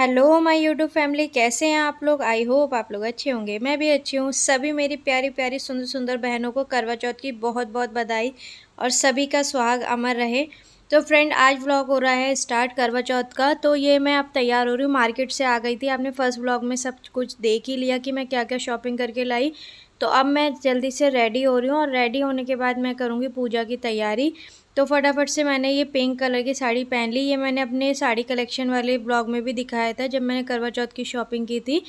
Hello my YouTube family, कैसे हैं आप लोग। आई होप आप लोग अच्छे होंगे। मैं भी अच्छी हूँ। सभी मेरी प्यारी प्यारी सुंदर सुंदर बहनों को करवा चौथ की बहुत बहुत बधाई और सभी का सुहाग अमर रहे। तो फ्रेंड, आज व्लॉग हो रहा है स्टार्ट करवा चौथ का। तो ये मैं अब तैयार हो रही हूँ, मार्केट से आ गई थी। आपने फर्स्ट व्लॉग में सब कुछ देख ही लिया कि मैं क्या क्या शॉपिंग करके लाई। तो अब मैं जल्दी से रेडी हो रही हूँ और रेडी होने के बाद मैं करूँगी पूजा की तैयारी। तो फटाफट से मैंने ये पिंक कलर की साड़ी पहन ली। ये मैंने अपने साड़ी कलेक्शन वाले ब्लॉग में भी दिखाया था जब मैंने करवा चौथ की शॉपिंग की थी।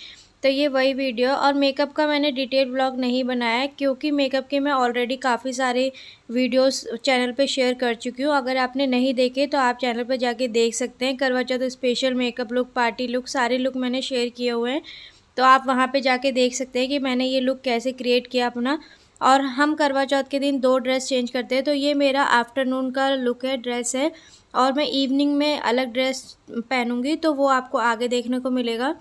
तो ये वही वीडियो। और मेकअप का मैंने डिटेल ब्लॉग नहीं बनाया क्योंकि मेकअप के मैं ऑलरेडी काफ़ी सारे वीडियोस चैनल पे शेयर कर चुकी हूँ। अगर आपने नहीं देखे तो आप चैनल पर जाके देख सकते हैं। Karva Chauth special makeup look, party look, सारे लुक मैंने शेयर किए हुए हैं। तो आप वहाँ पे जाके देख सकते हैं कि मैंने ये लुक कैसे क्रिएट किया अपना। और हम करवा चौथ के दिन 2 ड्रेस चेंज करते हैं। तो ये मेरा आफ्टरनून का लुक है, ड्रेस है। और मैं इवनिंग में अलग ड्रेस पहनूंगी तो वो आपको आगे देखने को मिलेगा।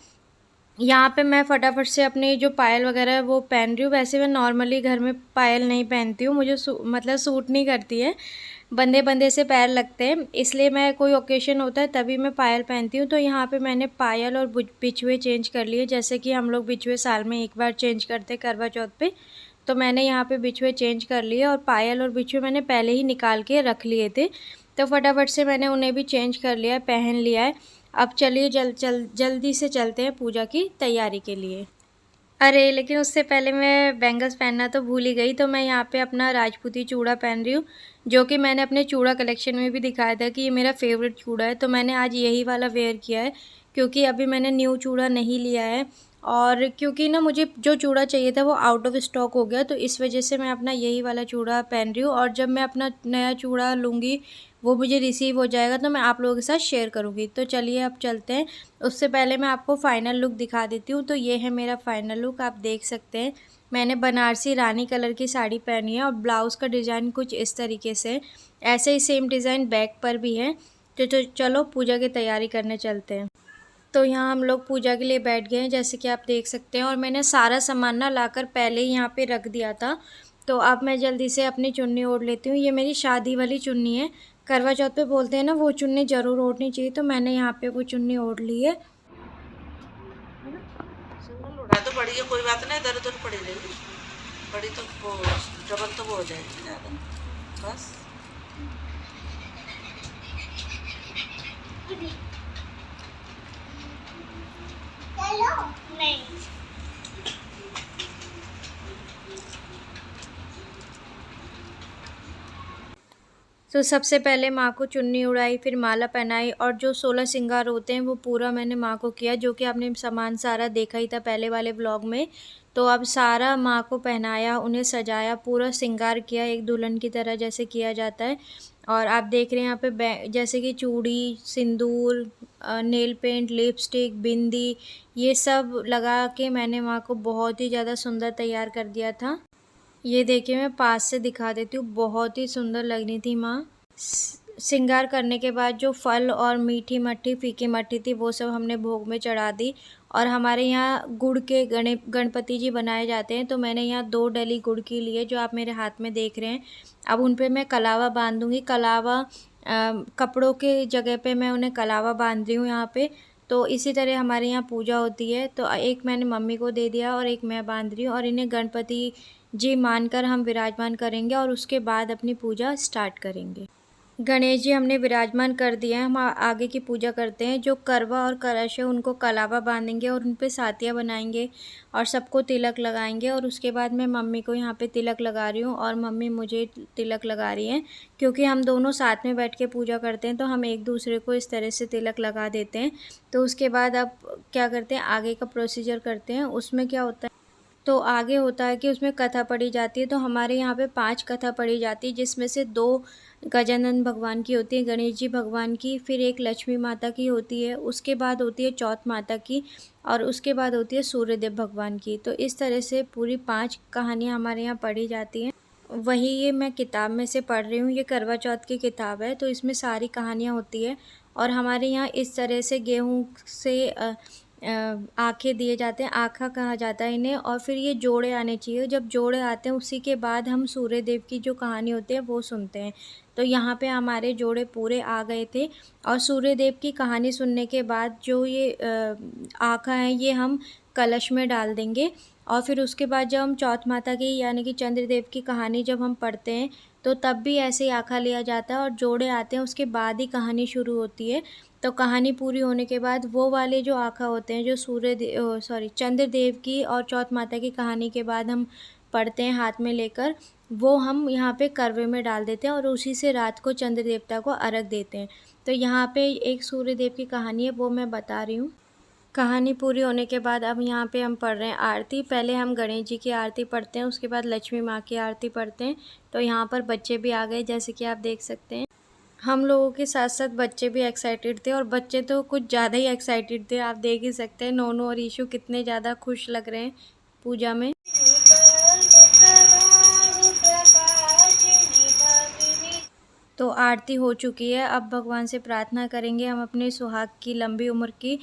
यहाँ पे मैं फटाफट से अपनी जो पायल वगैरह है वो पहन रही हूँ। वैसे मैं नॉर्मली घर में पायल नहीं पहनती हूँ, मुझे मतलब सूट नहीं करती है, बंदे बंदे से पैर लगते हैं। इसलिए मैं कोई ओकेशन होता है तभी मैं पायल पहनती हूँ। तो यहाँ पे मैंने पायल और बिछुए चेंज कर लिए। जैसे कि हम लोग बिछुए साल में एक बार चेंज करते हैं करवा चौथ पे। तो मैंने यहाँ पे बिछुए चेंज कर लिए और पायल और बिछुए मैंने पहले ही निकाल के रख लिए थे। तो फटाफट से मैंने उन्हें भी चेंज कर लिया है, पहन लिया है। अब चलिए जल्दी से चलते हैं पूजा की तैयारी के लिए। अरे लेकिन उससे पहले मैं बैंगल्स पहनना तो भूल ही गई। तो मैं यहाँ पे अपना राजपूती चूड़ा पहन रही हूँ, जो कि मैंने अपने चूड़ा कलेक्शन में भी दिखाया था कि ये मेरा फेवरेट चूड़ा है। तो मैंने आज यही वाला वेयर किया है क्योंकि अभी मैंने न्यू चूड़ा नहीं लिया है। और क्योंकि ना मुझे जो चूड़ा चाहिए था वो आउट ऑफ स्टॉक हो गया, तो इस वजह से मैं अपना यही वाला चूड़ा पहन रही हूँ। और जब मैं अपना नया चूड़ा लूँगी, वो मुझे रिसीव हो जाएगा तो मैं आप लोगों के साथ शेयर करूँगी। तो चलिए अब चलते हैं। उससे पहले मैं आपको फ़ाइनल लुक दिखा देती हूँ। तो ये है मेरा फ़ाइनल लुक, आप देख सकते हैं। मैंने बनारसी रानी कलर की साड़ी पहनी है और ब्लाउज़ का डिज़ाइन कुछ इस तरीके से। ऐसे ही सेम डिज़ाइन बैक पर भी है। तो चलो पूजा की तैयारी करने चलते हैं। तो यहाँ हम लोग पूजा के लिए बैठ गए हैं, जैसे कि आप देख सकते हैं। और मैंने सारा सामान ना लाकर पहले ही यहाँ पे रख दिया था। तो अब मैं जल्दी से अपनी चुन्नी ओढ़ लेती हूँ। ये मेरी शादी वाली चुन्नी है। करवा चौथ पे बोलते हैं ना वो चुन्नी ज़रूर ओढ़नी चाहिए, तो मैंने यहाँ पे वो चुन्नी ओढ़ ली है। सिंगल उड़ा तो बढ़िया, कोई बात नहीं, इधर उधर पड़ी रहेगी। बड़ी तो वो डबल तो वो हो जाएगी ज़्यादा बस। नहीं। तो सबसे पहले माँ को चुन्नी उड़ाई, फिर माला पहनाई और जो 16 श्रृंगार होते हैं वो पूरा मैंने माँ को किया, जो कि आपने सामान सारा देखा ही था पहले वाले व्लॉग में। तो अब सारा माँ को पहनाया, उन्हें सजाया, पूरा श्रृंगार किया एक दुल्हन की तरह जैसे किया जाता है। और आप देख रहे हैं यहाँ पे जैसे कि चूड़ी, सिंदूर, नेल पेंट, लिपस्टिक, बिंदी, ये सब लगा के मैंने माँ को बहुत ही ज़्यादा सुंदर तैयार कर दिया था। ये देखिए मैं पास से दिखा देती हूँ, बहुत ही सुंदर लग रही थी माँ। श्रृंगार करने के बाद जो फल और मीठी मट्ठी, फीकी मट्ठी थी वो सब हमने भोग में चढ़ा दी। और हमारे यहाँ गुड़ के गणपति जी बनाए जाते हैं। तो मैंने यहाँ 2 डली गुड़ की लिए जो आप मेरे हाथ में देख रहे हैं। अब उन पे मैं कलावा बांधूंगी। कलावा कपड़ों के जगह पे मैं उन्हें कलावा बांध रही हूँ यहाँ पे। तो इसी तरह हमारे यहाँ पूजा होती है। तो एक मैंने मम्मी को दे दिया और एक मैं बांध रही हूँ। और इन्हें गणपति जी मानकर हम विराजमान करेंगे और उसके बाद अपनी पूजा स्टार्ट करेंगे। गणेश जी हमने विराजमान कर दिए हैं। हम आगे की पूजा करते हैं। जो करवा और कलश है उनको कलावा बांधेंगे और उन पे सातिया बनाएंगे और सबको तिलक लगाएंगे। और उसके बाद मैं मम्मी को यहाँ पे तिलक लगा रही हूँ और मम्मी मुझे तिलक लगा रही हैं, क्योंकि हम दोनों साथ में बैठ के पूजा करते हैं तो हम एक दूसरे को इस तरह से तिलक लगा देते हैं। तो उसके बाद अब क्या करते हैं, आगे का प्रोसीजर करते हैं। उसमें क्या होता है, तो आगे होता है कि उसमें कथा पढ़ी जाती है। तो हमारे यहाँ पे 5 कथा पढ़ी जाती है, जिसमें से 2 गजानन भगवान की होती है, गणेश जी भगवान की, फिर एक लक्ष्मी माता की होती है, उसके बाद होती है चौथ माता की, और उसके बाद होती है सूर्यदेव भगवान की। तो इस तरह से पूरी 5 कहानियाँ हमारे यहाँ पढ़ी जाती हैं। वही ये मैं किताब में से पढ़ रही हूँ, ये करवा चौथ की किताब है। तो इसमें सारी कहानियाँ होती है। और हमारे यहाँ इस तरह से गेहूँ से आँखें दिए जाते हैं, आँखा कहा जाता है इन्हें, और फिर ये जोड़े आने चाहिए। जब जोड़े आते हैं उसी के बाद हम सूर्य देव की जो कहानी होती है वो सुनते हैं। तो यहाँ पे हमारे जोड़े पूरे आ गए थे, और सूर्य देव की कहानी सुनने के बाद जो ये आँखा हैं ये हम कलश में डाल देंगे। और फिर उसके बाद जब हम चौथ माता की यानी कि चंद्रदेव की कहानी जब हम पढ़ते हैं तो तब भी ऐसे ही आँखा लिया जाता है और जोड़े आते हैं, उसके बाद ही कहानी शुरू होती है। तो कहानी पूरी होने के बाद वो वाले जो आँखा होते हैं जो चंद्रदेव की और चौथ माता की कहानी के बाद हम पढ़ते हैं हाथ में लेकर, वो हम यहाँ पे करवे में डाल देते हैं और उसी से रात को चंद्र देवता को अर्घ देते हैं। तो यहाँ पे एक सूर्य देव की कहानी है वो मैं बता रही हूँ। कहानी पूरी होने के बाद अब यहाँ पे हम पढ़ रहे हैं आरती। पहले हम गणेश जी की आरती पढ़ते हैं, उसके बाद लक्ष्मी माँ की आरती पढ़ते हैं। तो यहाँ पर बच्चे भी आ गए जैसे कि आप देख सकते हैं। हम लोगों के साथ-साथ बच्चे भी एक्साइटेड थे, और बच्चे तो कुछ ज़्यादा ही एक्साइटेड थे। आप देख ही सकते हैं नोनू और ईशु कितने ज़्यादा खुश लग रहे हैं पूजा में। तो आरती हो चुकी है, अब भगवान से प्रार्थना करेंगे हम अपने सुहाग की लंबी उम्र की।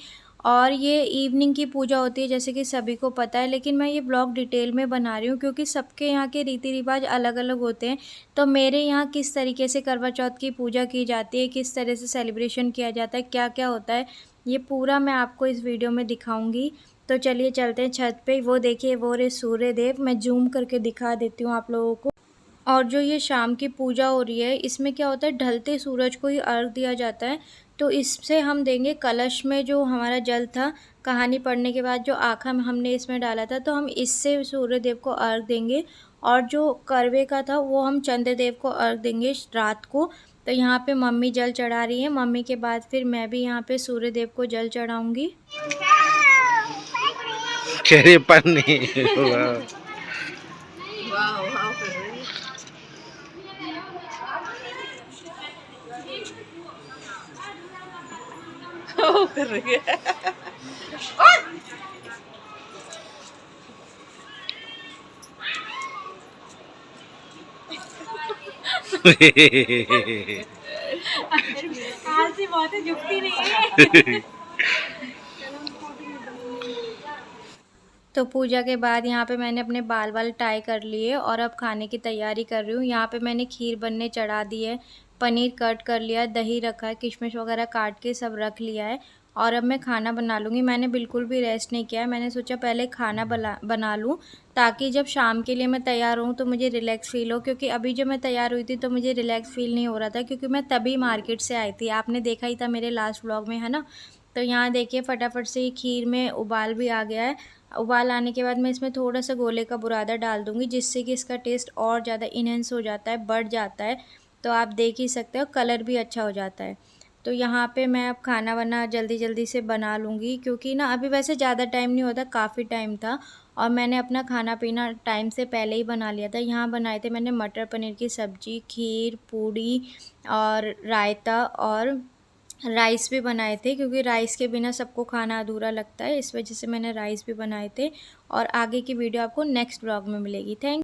और ये इवनिंग की पूजा होती है जैसे कि सभी को पता है, लेकिन मैं ये ब्लॉग डिटेल में बना रही हूँ क्योंकि सबके यहाँ के रीति रिवाज अलग अलग होते हैं। तो मेरे यहाँ किस तरीके से करवा चौथ की पूजा की जाती है, किस तरह से सेलिब्रेशन किया जाता है, क्या क्या होता है, ये पूरा मैं आपको इस वीडियो में दिखाऊँगी। तो चलिए चलते हैं छत पे। वो देखिए वो रहे सूर्य देव, मैं जूम करके दिखा देती हूँ आप लोगों को। और जो ये शाम की पूजा हो रही है इसमें क्या होता है, ढलते सूरज को ही अर्घ दिया जाता है। तो इससे हम देंगे कलश में जो हमारा जल था, कहानी पढ़ने के बाद जो आँखा हमने इसमें डाला था, तो हम इससे सूर्य देव को अर्घ देंगे। और जो करवे का था वो हम चंद्रदेव को अर्घ देंगे रात को। तो यहाँ पे मम्मी जल चढ़ा रही हैं, मम्मी के बाद फिर मैं भी यहाँ पे सूर्य देव को जल चढ़ाऊँगी। वाह वाह कर रही है। वो कर रही है। आलसी बहुत है, झुकती नहीं है। तो पूजा के बाद यहाँ पे मैंने अपने बाल टाई कर लिए और अब खाने की तैयारी कर रही हूँ। यहाँ पे मैंने खीर बनने चढ़ा दी है, पनीर कट कर लिया, दही रखा है, किशमिश वगैरह काट के सब रख लिया है। और अब मैं खाना बना लूँगी। मैंने बिल्कुल भी रेस्ट नहीं किया है, मैंने सोचा पहले खाना बना लूँ ताकि जब शाम के लिए मैं तैयार हूँ तो मुझे रिलैक्स फ़ील हो। क्योंकि अभी जब मैं तैयार हुई थी तो मुझे रिलैक्स फ़ील नहीं हो रहा था, क्योंकि मैं तभी मार्केट से आई थी। आपने देखा ही था मेरे लास्ट व्लॉग में, है ना। तो यहाँ देखिए फटाफट से खीर में उबाल भी आ गया है। उबाल आने के बाद मैं इसमें थोड़ा-सा गोले का बुरादा डाल दूँगी, जिससे कि इसका टेस्ट और ज़्यादा इन्हेंस हो जाता है, बढ़ जाता है। तो आप देख ही सकते हो कलर भी अच्छा हो जाता है। तो यहाँ पे मैं अब खाना-वाना जल्दी-जल्दी से बना लूँगी, क्योंकि ना अभी वैसे ज़्यादा टाइम नहीं होता, काफ़ी टाइम था और मैंने अपना खाना-पीना टाइम से पहले ही बना लिया था। यहाँ बनाए थे मैंने मटर पनीर की सब्ज़ी, खीर, पूड़ी और रायता, और राइस भी बनाए थे, क्योंकि राइस के बिना सबको खाना अधूरा लगता है, इस वजह से मैंने राइस भी बनाए थे। और आगे की वीडियो आपको नेक्स्ट व्लॉग में मिलेगी। थैंक